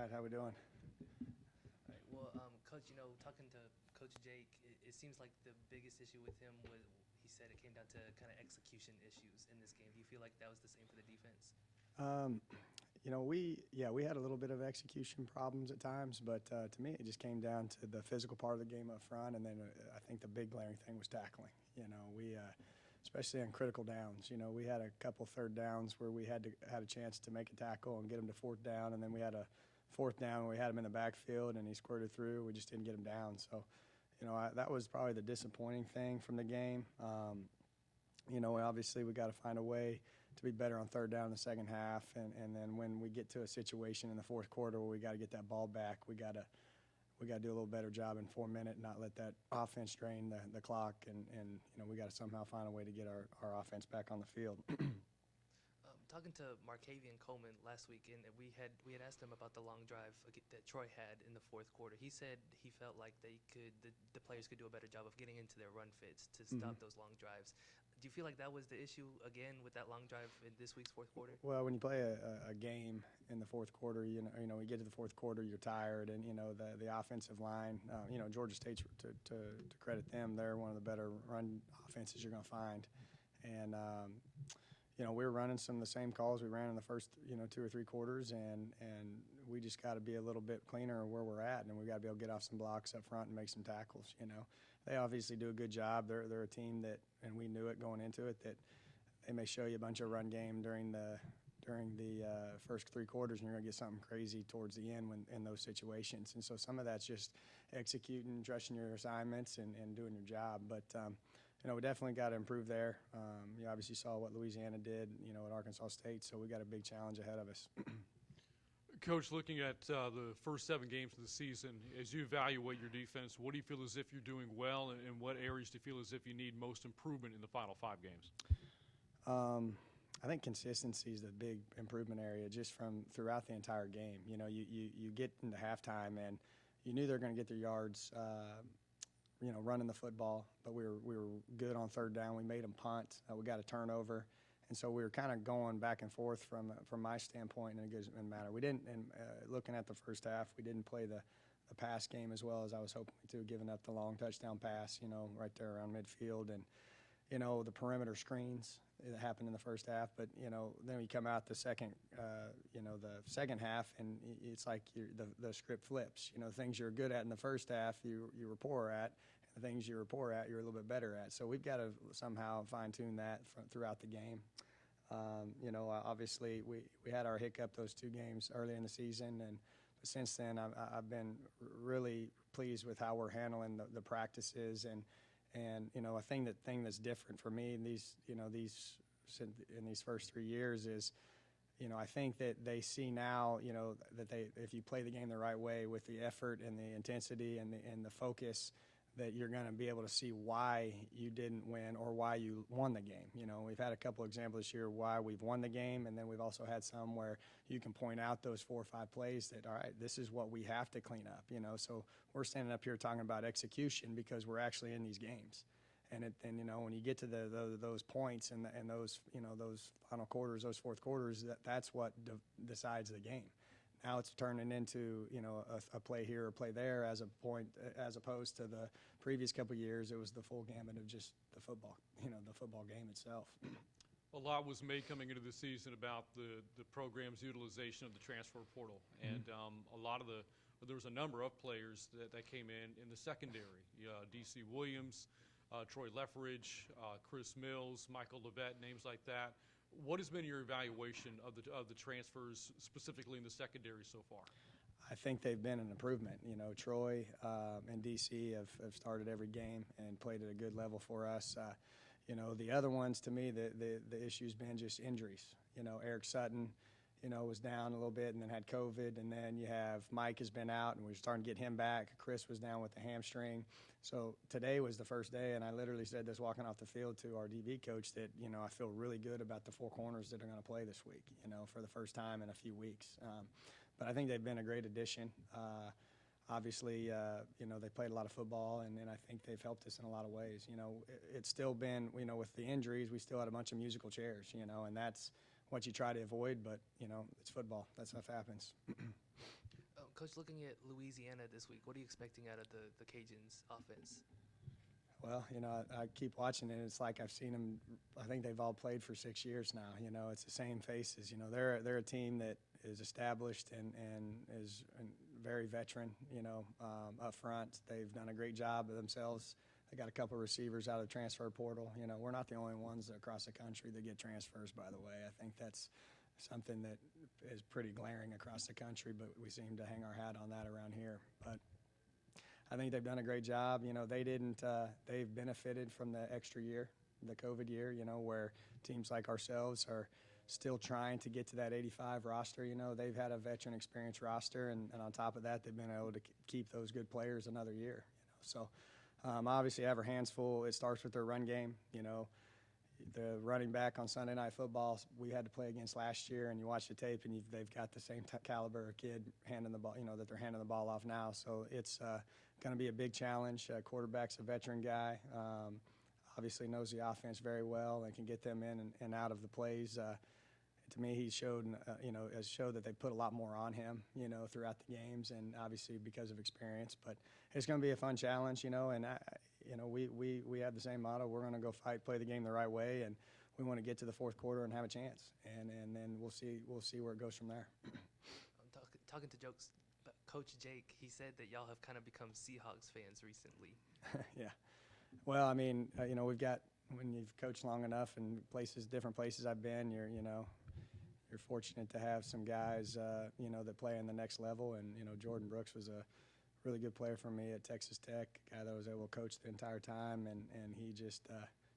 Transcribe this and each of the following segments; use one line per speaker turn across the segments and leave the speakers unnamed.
right, how we doing?
Right. Well, Coach, talking to Coach Jake, it seems like the biggest issue with him was he said it came down to kind of execution issues in this game. Do you feel like that was the same for the defense?
Um, we had a little bit of execution problems at times, but to me, it just came down to the physical part of the game up front, and then I think the big glaring thing was tackling. We especially on critical downs. We had a couple third downs where we had a chance to make a tackle and get him to fourth down, and then we had a fourth down where we had him in the backfield and he squirted through. We just didn't get him down. So, that was probably the disappointing thing from the game. Obviously we got to find a way to be better on third down in the second half, and then when we get to a situation in the fourth quarter where we got to get that ball back, we got to do a little better job in 4 minutes, not let that offense drain the clock, and we got to somehow find a way to get our offense back on the field.
Talking to Markavian Coleman last week, and we had asked him about the long drive that Troy had in the fourth quarter. He said he felt like the players could do a better job of getting into their run fits to stop those long drives. Do you feel like that was the issue again with that long drive in this week's fourth quarter?
Well, when you play a game in the fourth quarter, you get to the fourth quarter, you're tired, and the offensive line. Georgia State, to credit them, they're one of the better run offenses you're going to find, and we were running some of the same calls we ran in the first, 2 or 3 quarters, and we just got to be a little bit cleaner where we're at, and we got to be able to get off some blocks up front and make some tackles. They obviously do a good job. They're a team that, and we knew it going into it, that they may show you a bunch of run game during the first 3 quarters, and you're going to get something crazy towards the end in those situations. And so some of that's just executing, trusting your assignments, and doing your job. But we definitely got to improve there. You obviously saw what Louisiana did, at Arkansas State, so we got a big challenge ahead of us.
Coach, looking at the first 7 games of the season, as you evaluate your defense, what do you feel as if you're doing well, and what areas do you feel as if you need most improvement in the final 5 games?
I think consistency is the big improvement area just from throughout the entire game. You get into halftime, and you knew they were going to get their yards running the football, but we were good on third down. We made them punt. We got a turnover, and so we were kind of going back and forth from my standpoint in a good manner. We didn't, and looking at the first half, we didn't play the pass game as well as I was hoping to, giving up the long touchdown pass, right there around midfield, and the perimeter screens that happened in the first half. But then we come out the second half, and it's like the script flips. Things you're good at in the first half, you were poor at. The things you were poor at, you're a little bit better at. So we've got to somehow fine-tune that throughout the game. Obviously we had our hiccup those 2 games early in the season, but since then I've been really pleased with how we're handling the practices, and a thing that's different for me in these first 3 years is, I think that they see now, that if you play the game the right way with the effort and the intensity and the focus, that you're going to be able to see why you didn't win or why you won the game. We've had a couple examples this year why we've won the game, and then we've also had some where you can point out those 4 or 5 plays that, all right, this is what we have to clean up. So we're standing up here talking about execution because we're actually in these games. And when you get to those points and those those final quarters, those fourth quarters, that's what decides the game. Now it's turning into a play here or play there as opposed to the previous couple of years. It was the full gamut of just the football game itself.
A lot was made coming into the season about the program's utilization of the transfer portal, and there was a number of players that came in the secondary. D.C. Williams, Troy Leffridge, Chris Mills, Michael Levette, names like that. What has been your evaluation of the transfers, specifically in the secondary so far?
I think they've been an improvement. Troy and DC have started every game and played at a good level for us. The other ones, to me, the issue's been just injuries. Eric Sutton, was down a little bit and then had COVID, and then you have Mike has been out, and we're starting to get him back. Chris was down with the hamstring. So today was the first day, and I literally said this walking off the field to our DB coach that, I feel really good about the 4 corners that are going to play this week, for the first time in a few weeks. But I think they've been a great addition. Obviously, they played a lot of football, and I think they've helped us in a lot of ways. It's still been, with the injuries, we still had a bunch of musical chairs, and that's what you try to avoid, but, it's football. That stuff happens.
Coach, looking at Louisiana this week, what are you expecting out of the Cajuns offense?
Well, I keep watching it. It's like I've seen them. I think they've all played for 6 years now. It's the same faces. They're a team that is established and is very veteran. Up front, they've done a great job of themselves. They got a couple of receivers out of the transfer portal. We're not the only ones across the country that get transfers, by the way. I think that's something that is pretty glaring across the country, but we seem to hang our hat on that around here. But I think they've done a great job. They've benefited from the extra year, the COVID year, where teams like ourselves are still trying to get to that 85 roster. They've had a veteran experience roster, and on top of that, they've been able to keep those good players another year. So obviously have our hands full. It starts with their run game. The running back on Sunday Night Football we had to play against last year, and you watch the tape, and they've got the same caliber of kid handing the ball, that they're handing the ball off now. So it's going to be a big challenge. Quarterback's a veteran guy. Obviously knows the offense very well and can get them in and out of the plays. To me, he showed, has showed that they put a lot more on him, throughout the games, and obviously because of experience. But it's going to be a fun challenge, and we have the same motto. We're going to go fight, play the game the right way, and we want to get to the fourth quarter and have a chance, and then we'll see where it goes from there.
Talking to Coach Jake, he said that y'all have kind of become Seahawks fans recently.
Yeah. Well, I mean, we've got, when you've coached long enough in different places I've been, you're fortunate to have some guys, that play in the next level. And, Jordan Brooks was a really good player for me at Texas Tech, a guy that was able to coach the entire time. And he just,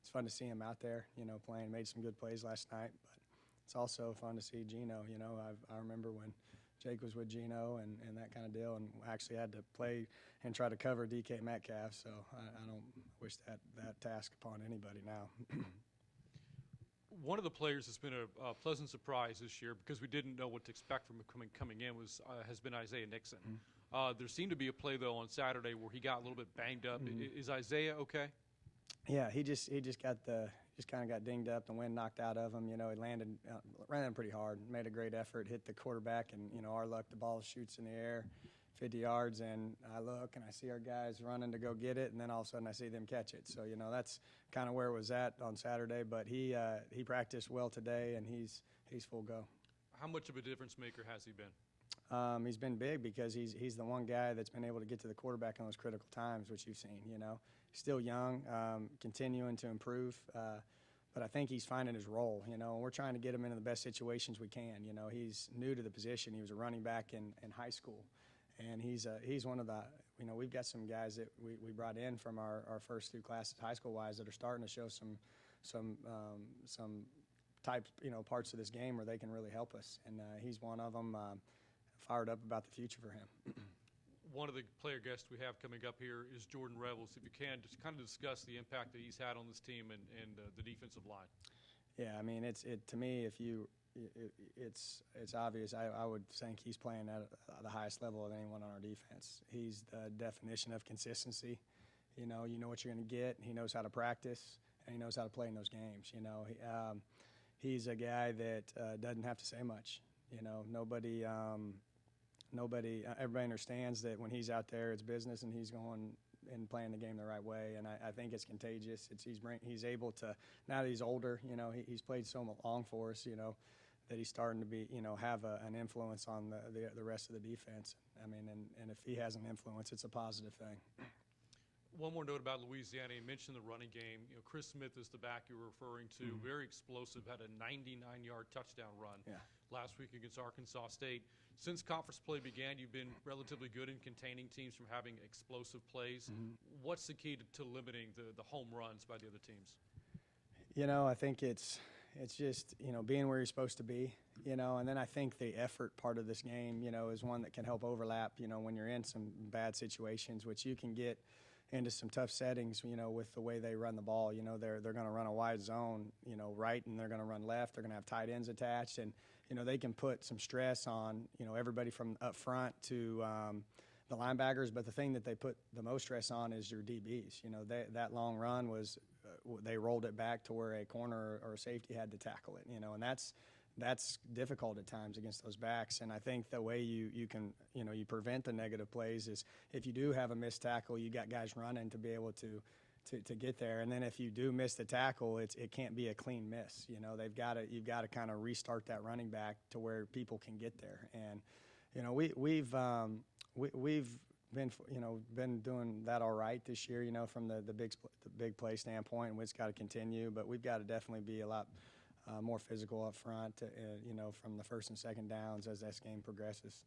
it's fun to see him out there, playing, made some good plays last night. But it's also fun to see Geno. I remember when Jake was with Geno and that kind of deal, and actually had to play and try to cover DK Metcalf. So I don't wish that task upon anybody now.
One of the players that's been a pleasant surprise this year, because we didn't know what to expect from him coming in, has been Isiah Nixon. Mm-hmm. There seemed to be a play, though, on Saturday where he got a little bit banged up. Mm-hmm. Is Isiah okay? Yeah,
he just kind of got dinged up, the wind knocked out of him. He ran pretty hard, made a great effort, hit the quarterback, and our luck, the ball shoots in the air 50 yards, and I look and I see our guys running to go get it, and then all of a sudden I see them catch it. So that's kind of where it was at on Saturday. But he practiced well today, and he's full go.
How much of a difference maker has he been?
He's been big because he's the one guy that's been able to get to the quarterback in those critical times, which you've seen. Still young, continuing to improve, but I think he's finding his role. And we're trying to get him into the best situations we can. He's new to the position. He was a running back in high school, and he's one of the. We've got some guys that we brought in from our first two classes, high school wise, that are starting to show some types, parts of this game where they can really help us, and he's one of them. Fired up about the future for him.
One of the player guests we have coming up here is Jordan Reid. If you can, just kind of discuss the impact that he's had on this team and the defensive line.
Yeah, I mean, to me, it's obvious. I would think he's playing at the highest level of anyone on our defense. He's the definition of consistency. You know what you're going to get. He knows how to practice, and he knows how to play in those games. He's a guy that doesn't have to say much. Everybody understands that when he's out there, it's business, and he's going and playing the game the right way. And I think it's contagious. He's able to, now that he's older, he's played so long for us, that he's starting to be, have an influence on the rest of the defense. I mean, and if he has an influence, it's a positive thing.
One more note about Louisiana. You mentioned the running game. Chris Smith is the back you were referring to. Mm-hmm. Very explosive. Had a 99-yard touchdown run last week against Arkansas State. Since conference play began, you've been relatively good in containing teams from having explosive plays. Mm-hmm. What's the key to limiting the home runs by the other teams?
I think it's just, being where you're supposed to be, and then I think the effort part of this game, is one that can help overlap, when you're in some bad situations, which you can get into some tough settings, with the way they run the ball. They're going to run a wide zone, right, and they're going to run left. They're going to have tight ends attached, and, they can put some stress on, everybody from up front to the linebackers. But the thing that they put the most stress on is your DBs. That long run was they rolled it back to where a corner or a safety had to tackle it, and that's difficult at times against those backs. And I think the way you can, you prevent the negative plays is if you do have a missed tackle, you got guys running to be able to get there. And then if you do miss the tackle, it can't be a clean miss. You've got to kind of restart that running back to where people can get there. And we've been doing that all right this year. From the big play standpoint, and it's got to continue. But we've got to definitely be a lot more physical up front, from the first and second downs as this game progresses.